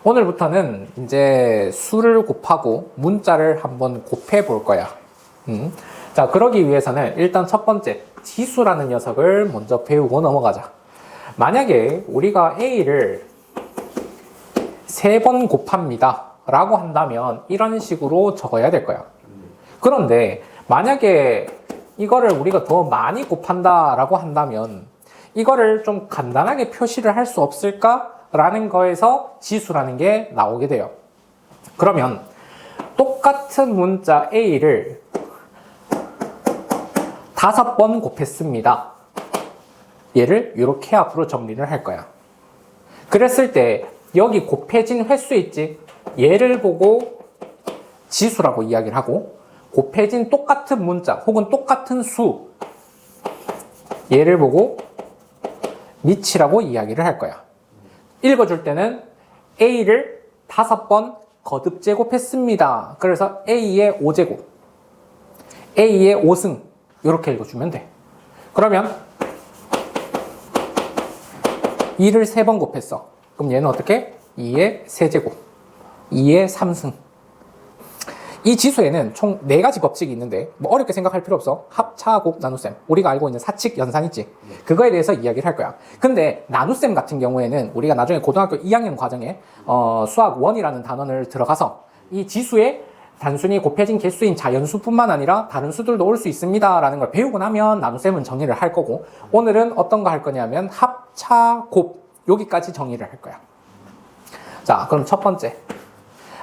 오늘부터는 이제 수를 곱하고 문자를 한번 곱해 볼 거야. 자, 그러기 위해서는 일단 첫 번째, 지수라는 녀석을 먼저 배우고 넘어가자. 만약에 우리가 A를 3번 곱합니다 라고 한다면 이런 식으로 적어야 될 거야. 그런데 만약에 이거를 우리가 더 많이 곱한다 라고 한다면 이거를 좀 간단하게 표시를 할 수 없을까? 라는 거에서 지수라는 게 나오게 돼요. 그러면 똑같은 문자 A를 5번 곱했습니다. 얘를 이렇게 앞으로 정리를 할 거야. 그랬을 때 여기 곱해진 횟수 있지? 얘를 보고 지수라고 이야기를 하고, 곱해진 똑같은 문자 혹은 똑같은 수, 얘를 보고 미치라고 이야기를 할 거야. 읽어줄 때는 A를 5번 거듭 제곱했습니다. 그래서 A의 5제곱, A의 5승 이렇게 읽어주면 돼. 그러면 2를 3번 곱했어. 그럼 얘는 어떻게? 2의 세제곱, 2의 3승. 이 지수에는 총 4가지 법칙이 있는데 뭐 어렵게 생각할 필요 없어. 합, 차, 곱, 나눗셈. 우리가 알고 있는 사칙, 연산 있지? 그거에 대해서 이야기를 할 거야. 근데 나눗셈 같은 경우에는 우리가 나중에 고등학교 2학년 과정에 수학 1이라는 단원을 들어가서 이 지수에 단순히 곱해진 개수인 자연수뿐만 아니라 다른 수들도 올 수 있습니다 라는 걸 배우고 나면 나눗셈은 정리를 할 거고, 오늘은 어떤 거 할 거냐면 합, 차, 곱 여기까지 정리를 할 거야. 자, 그럼 첫 번째,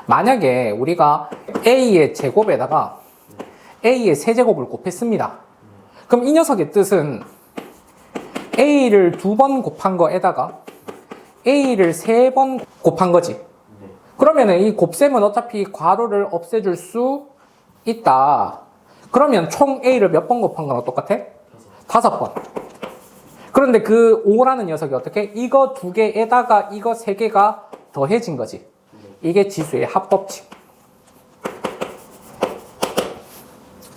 만약에 우리가 A의 제곱에다가 A의 세제곱을 곱했습니다. 그럼 이 녀석의 뜻은 A를 2번 곱한 거에다가 A를 3번 곱한 거지. 그러면 이 곱셈은 어차피 괄호를 없애줄 수 있다. 그러면 총 A를 몇 번 곱한 거랑 똑같아? 5번. 그런데 그 5라는 녀석이 어떻게? 이거 2개에다가 이거 3개가 더해진 거지. 이게 지수의 합법칙.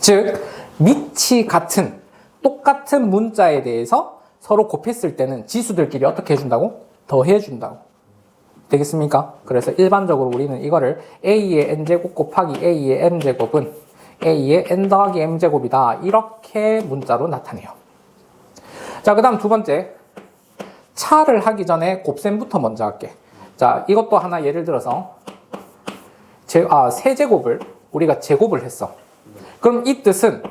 즉, 밑이 같은 똑같은 문자에 대해서 서로 곱했을 때는 지수들끼리 어떻게 해준다고? 더해준다고. 되겠습니까? 그래서 일반적으로 우리는 이거를 A의 n제곱 곱하기 A의 m제곱은 A의 n 더하기 m제곱이다. 이렇게 문자로 나타내요. 자, 그 다음 두 번째, 차를 하기 전에 곱셈부터 먼저 할게. 자, 이것도 하나 예를 들어서 세제곱을 우리가 제곱을 했어. 그럼 이 뜻은,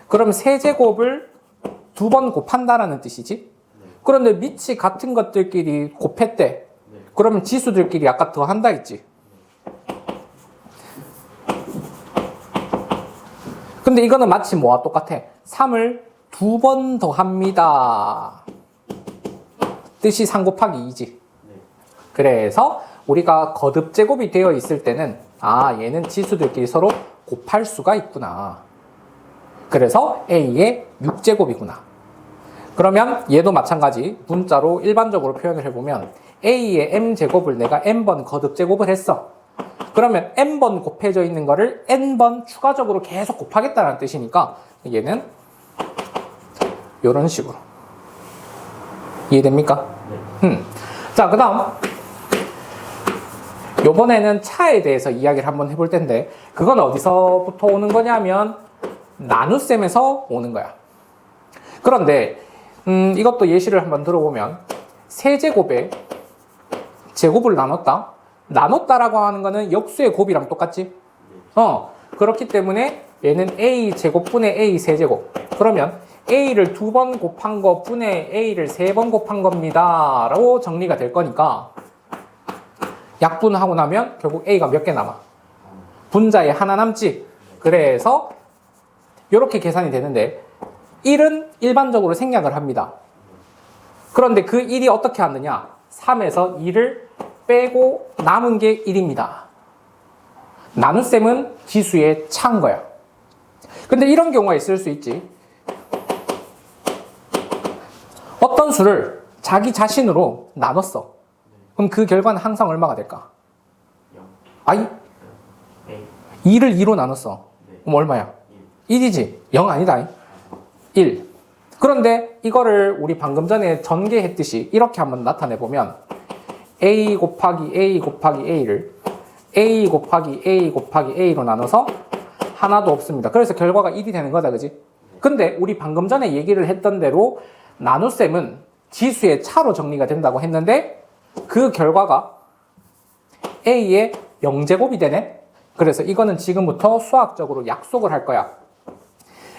그럼 세제곱을 2번 곱한다라는 뜻이지? 그런데 밑이 같은 것들끼리 곱했대. 그러면 지수들끼리 아까 더한다 했지? 근데 이거는 마치 뭐와 똑같아? 3을 2번 더합니다. 뜻이 3 곱하기 2지. 그래서 우리가 거듭 제곱이 되어 있을 때는 얘는 지수들끼리 서로 곱할 수가 있구나. 그래서 A의 6제곱이구나. 그러면 얘도 마찬가지 문자로 일반적으로 표현을 해보면 A의 m제곱을 내가 n번 거듭 제곱을 했어. 그러면 n번 곱해져 있는 거를 n번 추가적으로 계속 곱하겠다는 뜻이니까 얘는 이런 식으로. 이해됩니까? 네. 자, 그 다음 요번에는 차에 대해서 이야기를 한번 해볼 텐데, 그건 어디서부터 오는 거냐면 나눗셈에서 오는 거야. 그런데 이것도 예시를 한번 들어보면 세제곱에 제곱을 나눴다. 나눴다라고 하는 거는 역수의 곱이랑 똑같지? 그렇기 때문에 얘는 A 제곱분의 A 세제곱. 그러면 A를 2번 곱한 거 분의 A를 3번 곱한 겁니다 라고 정리가 될 거니까, 약분하고 나면 결국 A가 몇 개 남아? 분자에 하나 남지? 그래서 이렇게 계산이 되는데 1은 일반적으로 생략을 합니다. 그런데 그 1이 어떻게 하느냐? 3에서 2를 빼고 남은 게 1입니다. 나눗셈은 지수의 차인 거야. 근데 이런 경우가 있을 수 있지. 어떤 수를 자기 자신으로 나눴어. 그럼 그 결과는 항상 얼마가 될까? 2를 2로 나눴어. 그럼 얼마야? 1이지. 0 아니다. 1. 그런데 이거를 우리 방금 전에 전개했듯이 이렇게 한번 나타내보면 A 곱하기 A 곱하기 A를 A 곱하기 A 곱하기 A로 나눠서 하나도 없습니다. 그래서 결과가 1이 되는 거다, 그지? 근데 우리 방금 전에 얘기를 했던 대로 나눗셈은 지수의 차로 정리가 된다고 했는데 그 결과가 A의 0제곱이 되네? 그래서 이거는 지금부터 수학적으로 약속을 할 거야.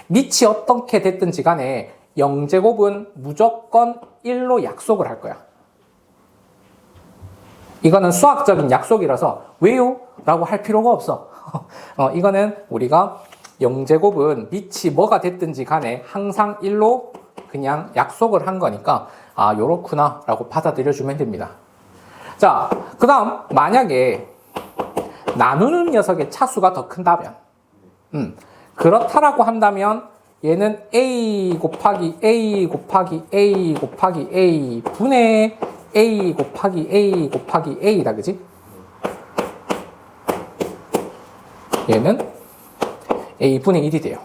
밑이 어떻게 됐든지 간에 0제곱은 무조건 1로 약속을 할 거야. 이거는 수학적인 약속이라서 왜요? 라고 할 필요가 없어. 이거는 우리가 0제곱은 밑이 뭐가 됐든지 간에 항상 1로 그냥 약속을 한 거니까 아 요렇구나 라고 받아들여주면 됩니다. 자, 그 다음 만약에 나누는 녀석의 차수가 더 큰다면 그렇다라고 한다면 얘는 A 곱하기 A 곱하기 A 곱하기 A 분의 A 곱하기 A 곱하기 A다, 그지? 얘는 A분의 1이 돼요.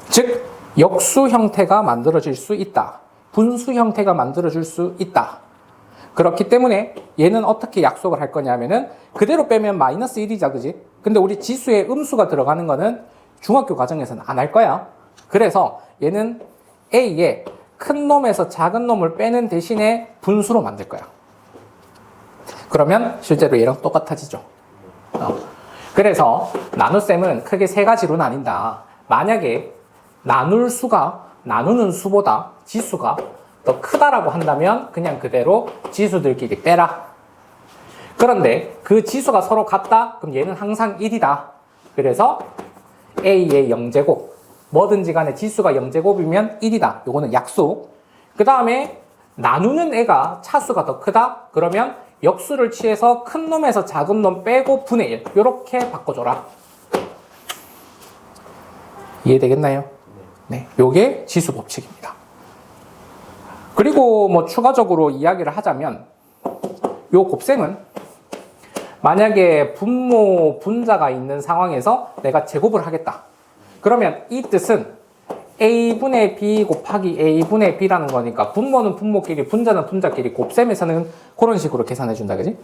즉 역수 형태가 만들어질 수 있다. 분수 형태가 만들어질 수 있다. 그렇기 때문에 얘는 어떻게 약속을 할 거냐면은 그대로 빼면 마이너스 1이자, 그지? 근데 우리 지수에 음수가 들어가는 거는 중학교 과정에서는 안 할 거야. 그래서 얘는 A에 큰 놈에서 작은 놈을 빼는 대신에 분수로 만들 거야. 그러면 실제로 얘랑 똑같아지죠. 그래서 나눗셈은 크게 세 가지로 나뉜다. 만약에 나누는 수보다 지수가 더 크다라고 한다면 그냥 그대로 지수들끼리 빼라. 그런데 그 지수가 서로 같다? 그럼 얘는 항상 1이다. 그래서 A의 0제곱, 뭐든지 간에 지수가 0제곱이면 1이다. 요거는 약속. 그 다음에 나누는 애가 차수가 더 크다? 그러면 역수를 취해서 큰 놈에서 작은 놈 빼고 분의 1. 요렇게 바꿔줘라. 이해되겠나요? 네. 요게 지수 법칙입니다. 그리고 뭐 추가적으로 이야기를 하자면 요 곱셈은 만약에 분모, 분자가 있는 상황에서 내가 제곱을 하겠다. 그러면 이 뜻은 A분의 B 곱하기 A분의 B라는 거니까 분모는 분모끼리, 분자는 분자끼리 곱셈에서는 그런 식으로 계산해 준다, 그지?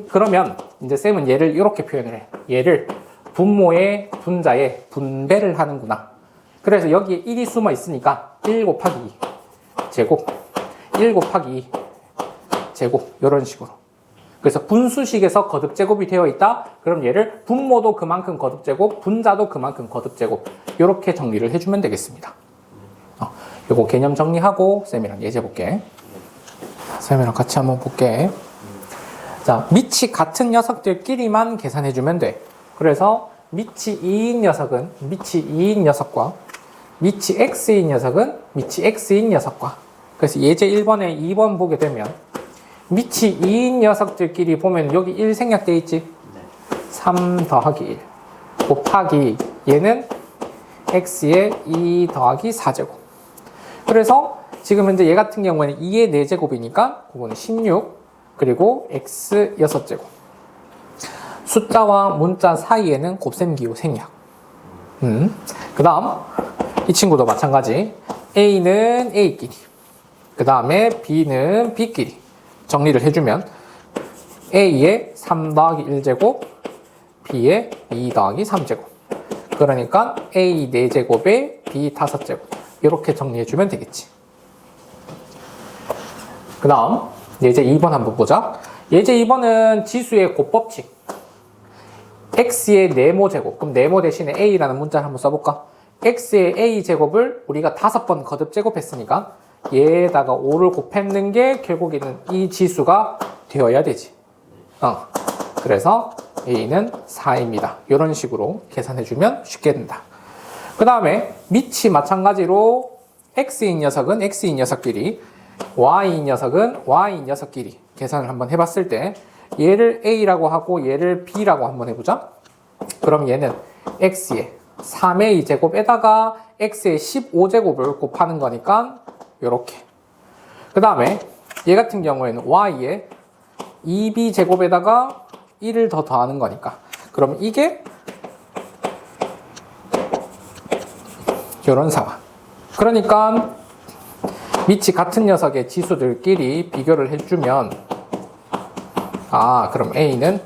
그러면 이제 쌤은 얘를 이렇게 표현을 해. 얘를 분모의 분자에 분배를 하는구나. 그래서 여기에 1이 숨어 있으니까 1 곱하기 2 제곱, 1 곱하기 2 제곱, 이런 식으로. 그래서 분수식에서 거듭제곱이 되어 있다. 그럼 얘를 분모도 그만큼 거듭제곱, 분자도 그만큼 거듭제곱, 이렇게 정리를 해주면 되겠습니다. 요거 개념 정리하고 쌤이랑 예제 볼게. 쌤이랑 같이 한번 볼게. 자, 밑이 같은 녀석들끼리만 계산해주면 돼. 그래서 밑이 2인 녀석과 밑이 x인 녀석은 밑이 x인 녀석과. 그래서 예제 1번에 2번 보게 되면 밑이 2인 녀석들끼리 보면 여기 1 생략되어 있지? 3 더하기 1 곱하기 얘는 x의 2 더하기 4제곱. 그래서 지금 현재 얘 같은 경우에는 2의 4제곱이니까 그거는 16 그리고 x 6제곱. 숫자와 문자 사이에는 곱셈기호 생략. 그 다음 이 친구도 마찬가지. A는 A끼리, 그 다음에 B는 B끼리 정리를 해주면 A의 3 더하기 1제곱, B의 2 더하기 3제곱. 그러니까 A 4제곱에 B 5제곱. 이렇게 정리해주면 되겠지. 그 다음 예제 2번 한번 보자. 예제 2번은 지수의 곱법칙. X의 네모 제곱. 그럼 네모 대신에 A라는 문자를 한번 써볼까? X의 A 제곱을 우리가 5번 거듭 제곱했으니까 얘에다가 5를 곱했는 게 결국에는 이 지수가 되어야 되지. 그래서 A는 4입니다. 이런 식으로 계산해주면 쉽게 된다. 그 다음에 밑이 마찬가지로 X인 녀석은 X인 녀석끼리, Y인 녀석은 Y인 녀석끼리 계산을 한번 해봤을 때 얘를 A라고 하고 얘를 B라고 한번 해보자. 그럼 얘는 X의 3A 제곱에다가 X의 15제곱을 곱하는 거니까 요렇게. 그 다음에 얘 같은 경우에는 Y의 2B 제곱에다가 1을 더 더하는 거니까 그럼 이게 요런 상황. 그러니까 밑이 같은 녀석의 지수들끼리 비교를 해주면 아, 그럼 A는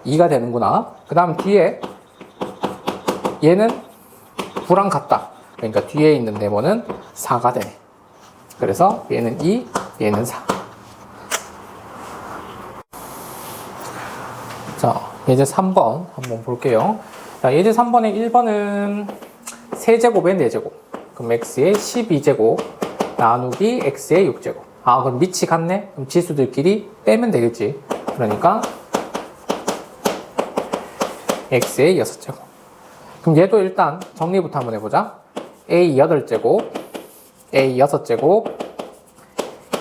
2가 되는구나. 그 다음 뒤에 얘는 9랑 같다. 그러니까 뒤에 있는 네모는 4가 되네. 그래서 얘는 2, 얘는 4. 자, 예제 3번 한번 볼게요. 자, 예제 3번의 1번은 세제곱의 4제곱. 그럼 x의 12제곱 나누기 x의 6제곱. 아, 그럼 밑이 같네? 그럼 지수들끼리 빼면 되겠지. 그러니까 x의 6제곱. 그럼 얘도 일단 정리부터 한번 해보자. a 8제곱, a 6제곱,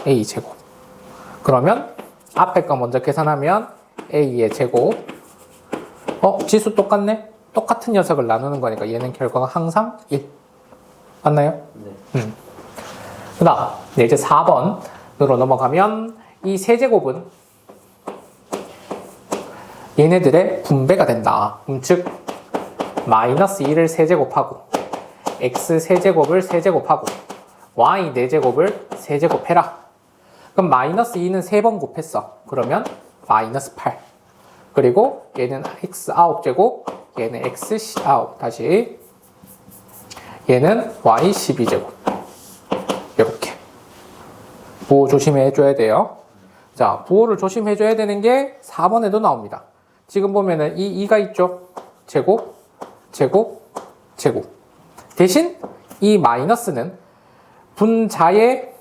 a 2제곱. 그러면 앞에 거 먼저 계산하면 a의 제곱. 지수 똑같네? 똑같은 녀석을 나누는 거니까 얘는 결과가 항상 1. 맞나요? 네. 그 다음, 이제 4번으로 넘어가면 이 세제곱은 얘네들의 분배가 된다. 즉, 마이너스 1을 세제곱하고 x 세제곱을 세제곱하고 y 4제곱을 세제곱해라. 그럼 마이너스 2는 3번 곱했어. 그러면 마이너스 8. 그리고 얘는 x 9제곱, 얘는 x 9. 다시 얘는 y 12제곱. 이렇게 부호 조심해줘야 돼요. 자, 부호를 조심해줘야 되는 게 4번에도 나옵니다. 지금 보면은 이 2가 있죠. 제곱, 제곱, 제곱. 대신 이 마이너스는 분자의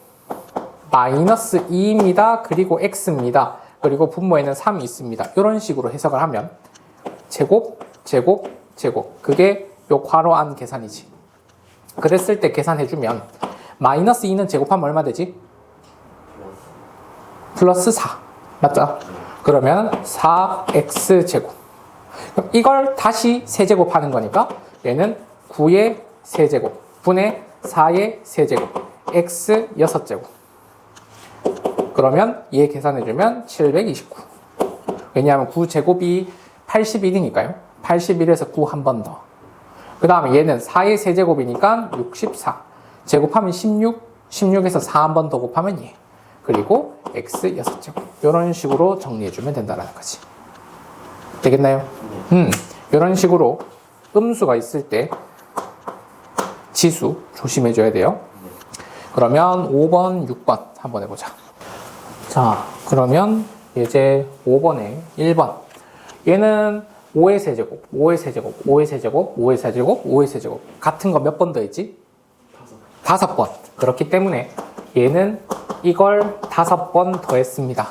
마이너스 2입니다. 그리고 x입니다. 그리고 분모에는 3이 있습니다. 이런 식으로 해석을 하면 제곱, 제곱, 제곱. 그게 요 괄호 안 계산이지. 그랬을 때 계산해주면 마이너스 2는 제곱하면 얼마 되지? 플러스 4. 맞죠? 그러면 4x제곱. 그럼 이걸 다시 세제곱하는 거니까 얘는 9의 세제곱 분의 4의 세제곱 x 6제곱. 그러면 얘 계산해주면 729. 왜냐하면 9제곱이 81이니까요. 81에서 9 한 번 더. 그 다음에 얘는 4의 세제곱이니까 64. 제곱하면 16. 16에서 4 한 번 더 곱하면 얘. 그리고 x 6제곱. 이런 식으로 정리해주면 된다는 거지. 되겠나요? 이런 식으로 음수가 있을 때 지수 조심해줘야 돼요. 그러면 5번, 6번 한번 해보자. 자, 그러면 예제 5번에 1번. 얘는 5의 세제곱, 5의 세제곱, 5의 세제곱, 5의 세제곱, 5의 세제곱. 같은 거 몇 번 더 했지? 5번. 그렇기 때문에 얘는 이걸 5번 더했습니다.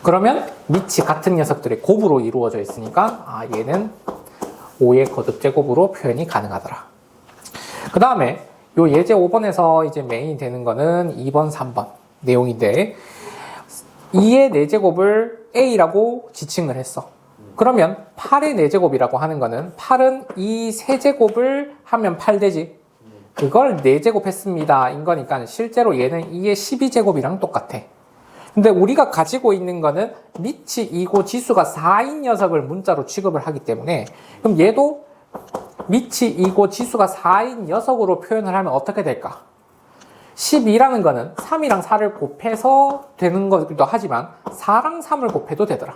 그러면 밑이 같은 녀석들이 곱으로 이루어져 있으니까 얘는 5의 거듭제곱으로 표현이 가능하더라. 그 다음에 요 예제 5번에서 이제 메인이 되는 거는 2번, 3번 내용인데 2의 4제곱을 a라고 지칭을 했어. 그러면 8의 4제곱이라고 하는 거는 8은 2 세제곱을 하면 8 되지. 그걸 4제곱 했습니다. 인 거니까 실제로 얘는 2의 12제곱이랑 똑같아. 근데 우리가 가지고 있는 거는 밑이 2고 지수가 4인 녀석을 문자로 취급을 하기 때문에 그럼 얘도 밑이 2고 지수가 4인 녀석으로 표현을 하면 어떻게 될까? 12라는 거는 3이랑 4를 곱해서 되는 거기도 하지만 4랑 3을 곱해도 되더라.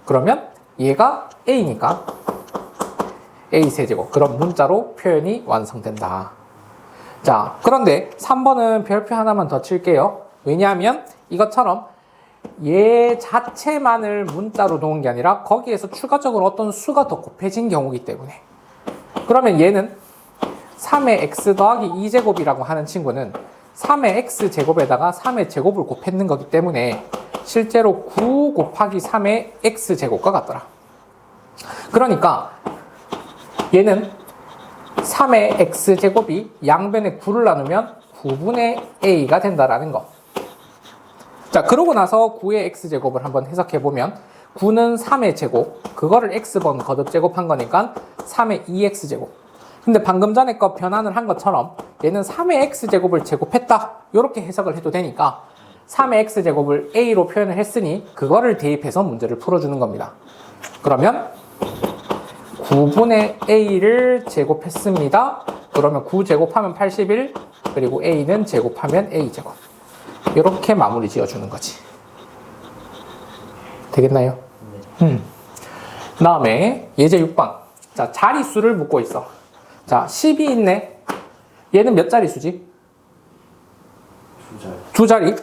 그러면 얘가 a니까 a 세제곱. 그런 문자로 표현이 완성된다. 자, 그런데 3번은 별표 하나만 더 칠게요. 왜냐하면 이것처럼 얘 자체만을 문자로 놓은 게 아니라 거기에서 추가적으로 어떤 수가 더 곱해진 경우이기 때문에 그러면 얘는 3의 x 더하기 2제곱이라고 하는 친구는 3의 x제곱에다가 3의 제곱을 곱했는 거기 때문에 실제로 9 곱하기 3의 x제곱과 같더라. 그러니까 얘는 3의 x제곱이 양변에 9를 나누면 9분의 a가 된다라는 거. 자, 그러고 나서 9의 x제곱을 한번 해석해보면 9는 3의 제곱, 그거를 x번 거듭 제곱한 거니까 3의 2x제곱. 근데 방금 전에 거 변환을 한 것처럼 얘는 3의 x제곱을 제곱했다. 이렇게 해석을 해도 되니까 3의 x제곱을 a로 표현을 했으니 그거를 대입해서 문제를 풀어주는 겁니다. 그러면 9분의 a를 제곱했습니다. 그러면 9 제곱하면 81, 그리고 a는 제곱하면 a제곱. 이렇게 마무리 지어주는 거지. 되겠나요? 그 다음에 예제 6번. 자, 자릿수를 묻고 있어. 자, 10이 있네. 얘는 몇 자릿수지? 두 자리.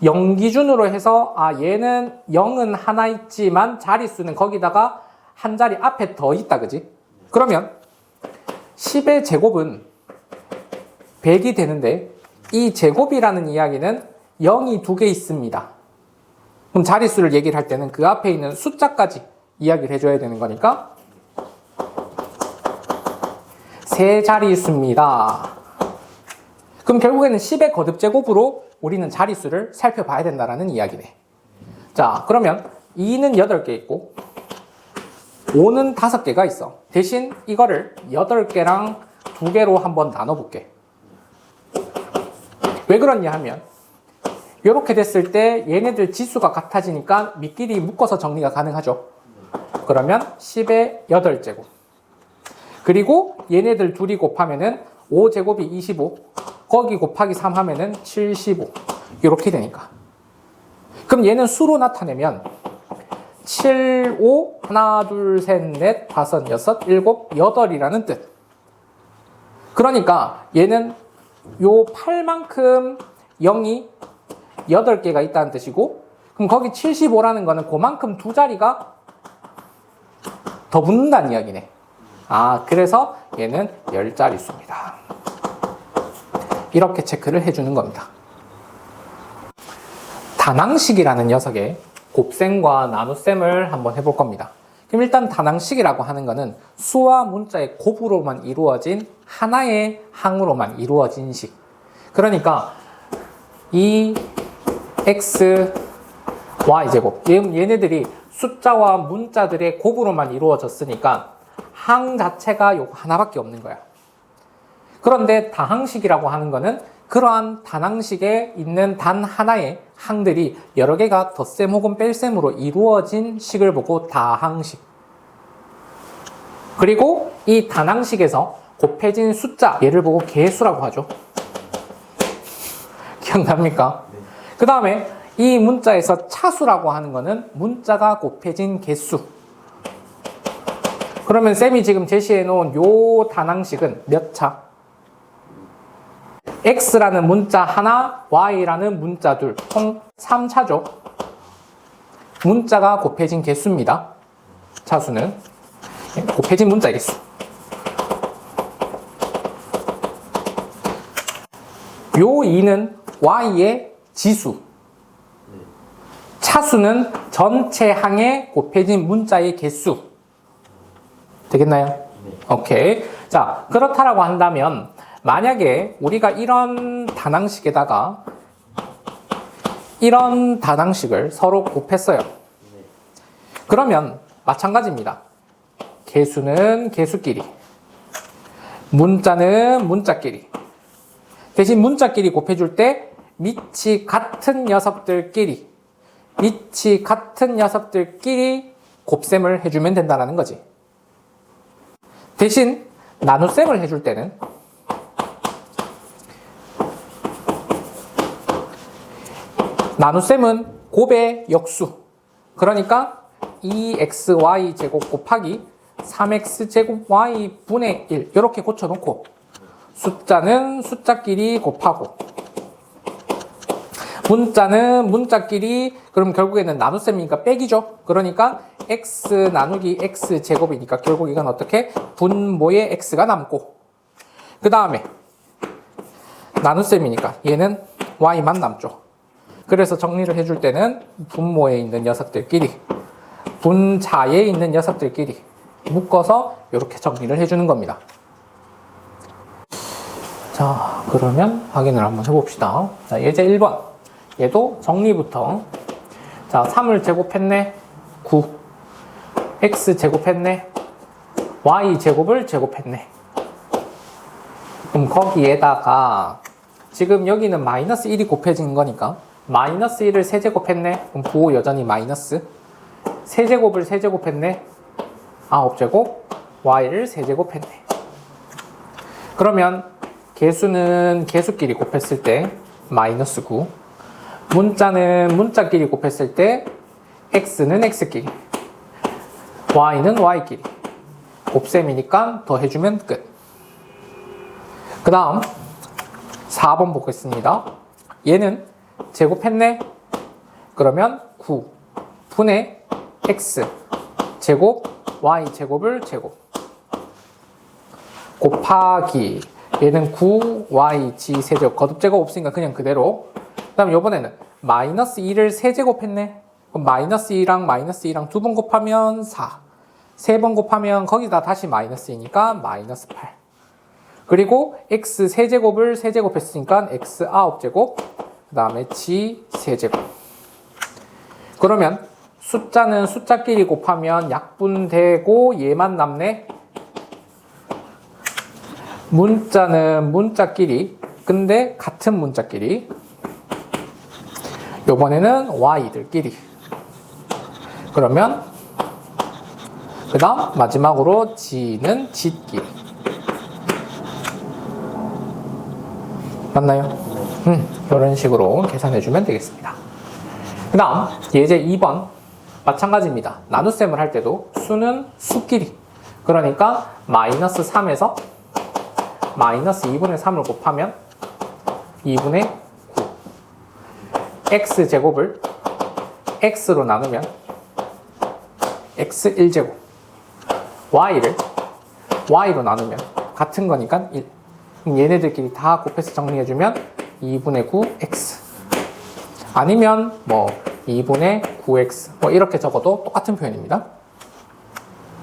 0 기준으로 해서 얘는 0은 하나 있지만 자릿수는 거기다가 한 자리 앞에 더 있다, 그지? 그러면 10의 제곱은 100이 되는데 이 제곱이라는 이야기는 0이 두 개 있습니다. 그럼 자릿수를 얘기를 할 때는 그 앞에 있는 숫자까지 이야기를 해줘야 되는 거니까 세 자릿수입니다. 그럼 결국에는 10의 거듭제곱으로 우리는 자릿수를 살펴봐야 된다는 이야기네. 자, 그러면 2는 8개 있고 5는 5개가 있어. 대신 이거를 8개랑 2개로 한번 나눠볼게. 왜 그러냐 하면 이렇게 됐을 때 얘네들 지수가 같아지니까 밑끼리 묶어서 정리가 가능하죠. 그러면 10의 8제곱 그리고 얘네들 둘이 곱하면은 5제곱이 25 거기 곱하기 3 하면은 75 이렇게 되니까 그럼 얘는 수로 나타내면 7, 5, 하나, 둘, 셋, 넷, 다섯, 여섯, 일곱, 여덟이라는 뜻. 그러니까 얘는 요 8만큼 0이 8개가 있다는 뜻이고 그럼 거기 75라는 거는 그만큼 두 자리가 더 붙는다는 이야기네. 그래서 얘는 10자릿수입니다. 이렇게 체크를 해주는 겁니다. 다낭식이라는 녀석의 곱셈과 나눗셈을 한번 해볼 겁니다. 그럼 일단 다낭식이라고 하는 거는 수와 문자의 곱으로만 이루어진 하나의 항으로만 이루어진 식. 그러니까 이 x, y제곱 얘네들이 숫자와 문자들의 곱으로만 이루어졌으니까 항 자체가 요거 하나밖에 없는 거야. 그런데 다항식이라고 하는 거는 그러한 다항식에 있는 단 하나의 항들이 여러 개가 덧셈 혹은 뺄셈으로 이루어진 식을 보고 다항식. 그리고 이 다항식에서 곱해진 숫자, 얘를 보고 개수라고 하죠. 기억납니까? 네. 그 다음에 이 문자에서 차수라고 하는 거는 문자가 곱해진 개수. 그러면 쌤이 지금 제시해 놓은 요 다항식은 몇 차? x라는 문자 하나, y라는 문자 둘, 총 3차죠. 문자가 곱해진 개수입니다. 차수는 곱해진 문자 개수. 요 2는 y의 지수. 차수는 전체 항의 곱해진 문자의 개수. 되겠나요? 오케이. 자, 그렇다라고 한다면 만약에 우리가 이런 다항식에다가 이런 다항식을 서로 곱했어요. 그러면 마찬가지입니다. 개수는 개수끼리, 문자는 문자끼리. 대신 문자끼리 곱해줄 때 밑이 같은 녀석들끼리 곱셈을 해주면 된다는 거지. 대신 나눗셈을 해줄 때는 나눗셈은 곱의 역수. 그러니까 2xy 제곱 곱하기 3x 제곱 y 분의 1 이렇게 고쳐놓고 숫자는 숫자끼리 곱하고 문자는 문자끼리 그럼 결국에는 나눗셈이니까 빼기죠. 그러니까 x 나누기 x 제곱이니까 결국 이건 어떻게? 분모의 x가 남고 그 다음에 나눗셈이니까 얘는 y만 남죠. 그래서 정리를 해줄 때는 분모에 있는 녀석들끼리 분자에 있는 녀석들끼리 묶어서 이렇게 정리를 해주는 겁니다. 자, 그러면 확인을 한번 해봅시다. 자, 예제 1번. 얘도 정리부터. 자, 3을 제곱했네. 9. x 제곱했네. y 제곱을 제곱했네. 그럼 거기에다가 지금 여기는 마이너스 1이 곱해진 거니까 마이너스 1을 세제곱했네. 그럼 9 여전히 마이너스. 세제곱을 세제곱했네. 9제곱. y를 세제곱했네. 그러면 개수는 개수끼리 곱했을 때 마이너스 9. 문자는 문자끼리 곱했을 때 x는 x끼리, y는 y끼리. 곱셈이니까 더해주면 끝. 그 다음 4번 보겠습니다. 얘는 제곱했네? 그러면 9 분의 x 제곱 y 제곱을 제곱 곱하기 얘는 9y g 세제곱, 거듭제곱 없으니까 그냥 그대로. 그 다음 요번에는 마이너스 2를 세제곱했네? 그럼 마이너스 2랑 마이너스 2랑 두 번 곱하면 4, 세 번 곱하면 거기다 다시 마이너스 2니까 마이너스 8. 그리고 x 세제곱을 세제곱했으니까 x 9제곱, 그 다음에 g 세제곱. 그러면 숫자는 숫자끼리 곱하면 약분되고 얘만 남네. 문자는 문자끼리, 근데 같은 문자끼리. 요번에는 y들끼리. 그러면 그 다음 마지막으로 g는 g끼리. 맞나요? 이런 식으로 계산해주면 되겠습니다. 그 다음 예제 2번 마찬가지입니다. 나눗셈을 할 때도 수는 수끼리. 그러니까 마이너스 3에서 마이너스 2분의 3을 곱하면 2분의 9. x제곱을 x로 나누면 x1제곱. y를 y로 나누면 같은 거니까 1. 그럼 얘네들끼리 다 곱해서 정리해주면 2분의 9x. 아니면 뭐 2분의 9x 뭐 이렇게 적어도 똑같은 표현입니다.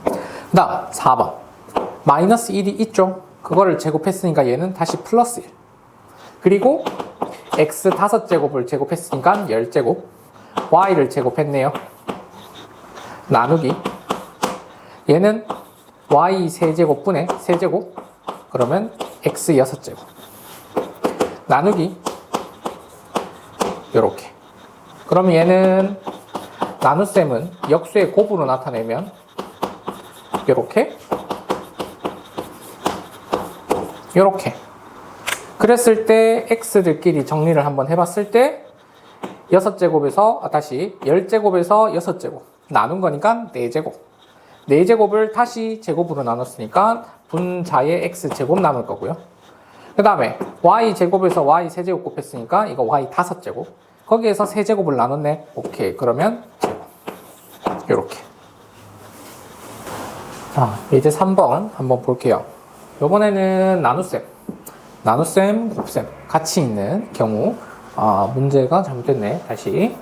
그 다음 4번 마이너스 1이 있죠. 그거를 제곱했으니까 얘는 다시 플러스 1. 그리고 x 5제곱을 제곱했으니까 10제곱. y를 제곱했네요. 나누기 얘는 y 세제곱분의 세제곱. 그러면 x 6제곱. 나누기 요렇게. 그럼 얘는 나눗셈은 역수의 곱으로 나타내면 요렇게 요렇게. 그랬을 때 x들끼리 정리를 한번 해봤을 때 6제곱에서 다시 10제곱에서 6제곱 나눈 거니까 4제곱. 4제곱을 다시 제곱으로 나눴으니까 분자의 x제곱 남을 거고요. 그 다음에 y제곱에서 y세제곱 곱했으니까 이거 y 5제곱. 거기에서 세제곱을 나눴네. 오케이. 그러면 제곱. 요렇게. 자, 이제 3번 한번 볼게요. 요번에는 나눗셈, 곱셈 같이 있는 경우. 문제가 잘못됐네. 다시.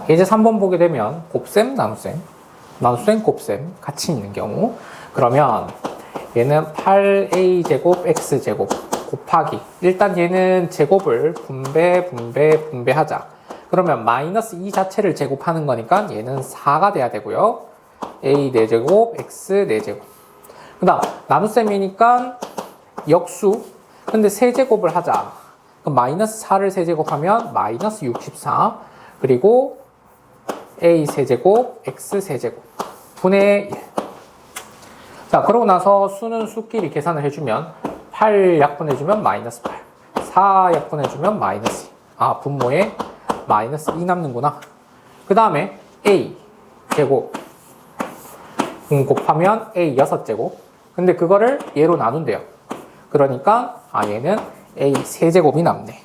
이제 3번 보게 되면 곱셈, 나눗셈, 곱셈 같이 있는 경우. 그러면 얘는 8a제곱 x제곱 곱하기 일단 얘는 제곱을 분배하자. 그러면 마이너스 2 자체를 제곱하는 거니까 얘는 4가 돼야 되고요. a 4제곱 x 4제곱. 그 다음 나눗셈이니까 역수. 근데 세제곱을 하자. 그럼 마이너스 4를 세제곱하면 마이너스 64. 그리고 a 세제곱 x 세제곱 분의 1. 자, 그러고 나서 수는 수끼리 계산을 해주면 8 약분해주면 마이너스 8, 4 약분해주면 마이너스 2. 분모에 마이너스 2 남는구나. 그 다음에 a 제곱 곱하면 a 6제곱. 근데 그거를 얘로 나눈대요. 그러니까 얘는 a 세제곱이 남네.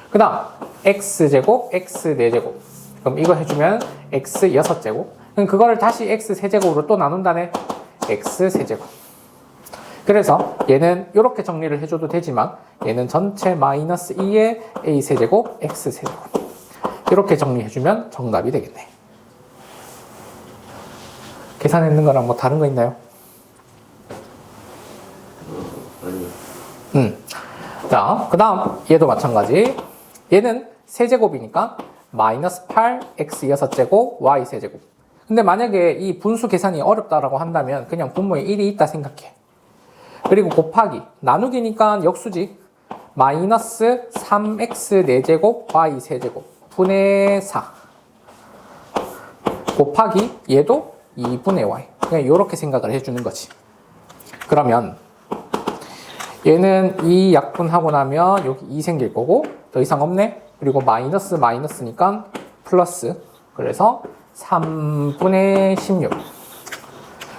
그 다음 x제곱 x 4제곱. 그럼 이거 해주면 x 6제곱. 그럼 그거를 다시 x 세제곱으로 또 나눈다네. x 세제곱. 그래서 얘는 이렇게 정리를 해줘도 되지만 얘는 전체 마이너스 2의 a 세제곱 x 세제곱. 이렇게 정리해주면 정답이 되겠네. 계산했는 거랑 뭐 다른 거 있나요? 자, 그 다음 얘도 마찬가지. 얘는 세제곱이니까 마이너스 8 x 6제곱 y 세제곱. 근데 만약에 이 분수 계산이 어렵다라고 한다면 그냥 분모에 1이 있다 생각해. 그리고 곱하기 나누기니까 역수지. 마이너스 3x 4제곱 y 세제곱 분의 4 곱하기 얘도 2분의 y. 그냥 이렇게 생각을 해주는 거지. 그러면 얘는 2 약분하고 나면 여기 2 생길 거고 더 이상 없네. 그리고 마이너스니까 플러스 그래서 3분의 16.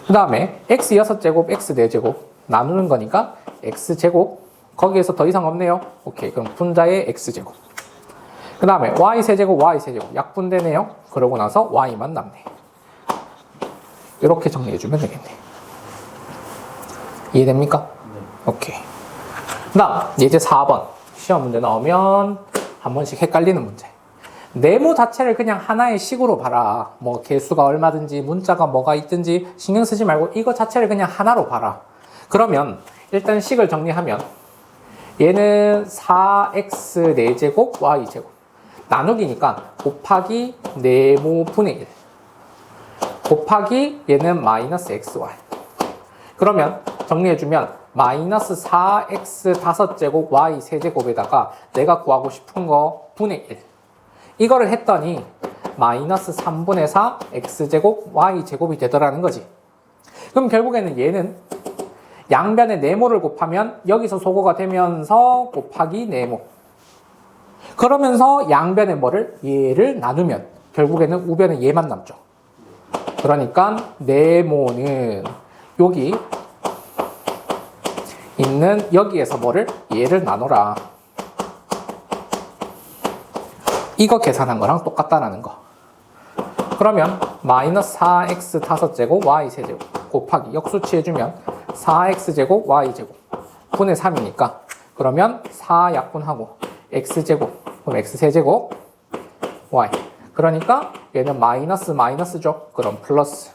그 다음에 x 6제곱, x 4제곱 나누는 거니까 x제곱. 거기에서 더 이상 없네요. 오케이. 그럼 분자의 x제곱. 그 다음에 y 세제곱, y 세제곱 약분되네요. 그러고 나서 y만 남네. 이렇게 정리해주면 되겠네. 이해됩니까? 오케이. 그 다음 이제 4번 시험 문제 나오면 한 번씩 헷갈리는 문제. 네모 자체를 그냥 하나의 식으로 봐라. 뭐 개수가 얼마든지 문자가 뭐가 있든지 신경 쓰지 말고 이거 자체를 그냥 하나로 봐라. 그러면 일단 식을 정리하면 얘는 4x 4제곱 y제곱 나누기니까 곱하기 네모분의 1 곱하기 얘는 마이너스 xy. 그러면 정리해주면 마이너스 4x 5제곱 y 세제곱에다가 내가 구하고 싶은 거 분의 1 이거를 했더니 마이너스 3분의 4 x제곱 y제곱이 되더라는 거지. 그럼 결국에는 얘는 양변에 네모를 곱하면 여기서 소거가 되면서 곱하기 네모. 그러면서 양변에 뭐를? 얘를 나누면 결국에는 우변에 얘만 남죠. 그러니까 네모는 여기 있는 여기에서 뭐를? 얘를 나눠라. 이거 계산한 거랑 똑같다라는 거. 그러면 마이너스 4x 5제곱 y 세제곱 곱하기 역수치해주면 4x제곱 y제곱 분의 3이니까 그러면 4 약분하고 x제곱 그럼 x세제곱 y 그러니까 얘는 마이너스 마이너스죠. 그럼 플러스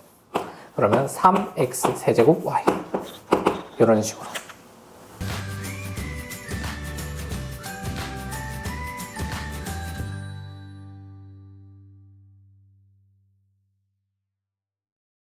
그러면 3x 세제곱 y 이런 식으로